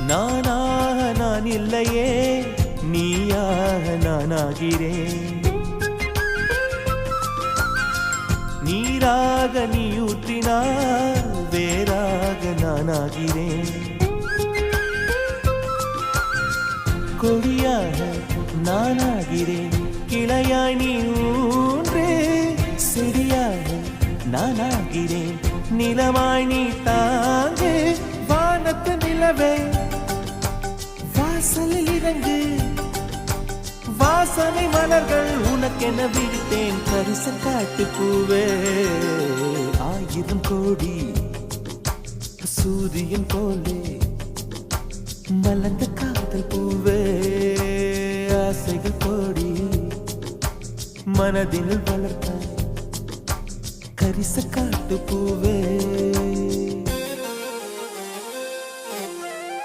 நானாக நான் இல்லையே, நீயாக நானாகிறேன். நீராக நீ ஊற்றினால் வேறாக நானாகிறேன். கொடியாக நானாகிறேன், கிளையாய் நீ ஊன்றே. செடியாக நானாகிறேன், நிலமாய் நீ தாங்கே. வானத்து நிலவே வாசலில் இறங்கு, வாசனை மலர்கள் உனக்கென விழித்தேன். பரிசு காட்டு பூவே, 1000 கோடி சூரியன் போலே மலர்ந்த காதல் பூவே. ஆசைகள் கோடி மனதில் வளர்த்த கரிச காட்டு பூவே.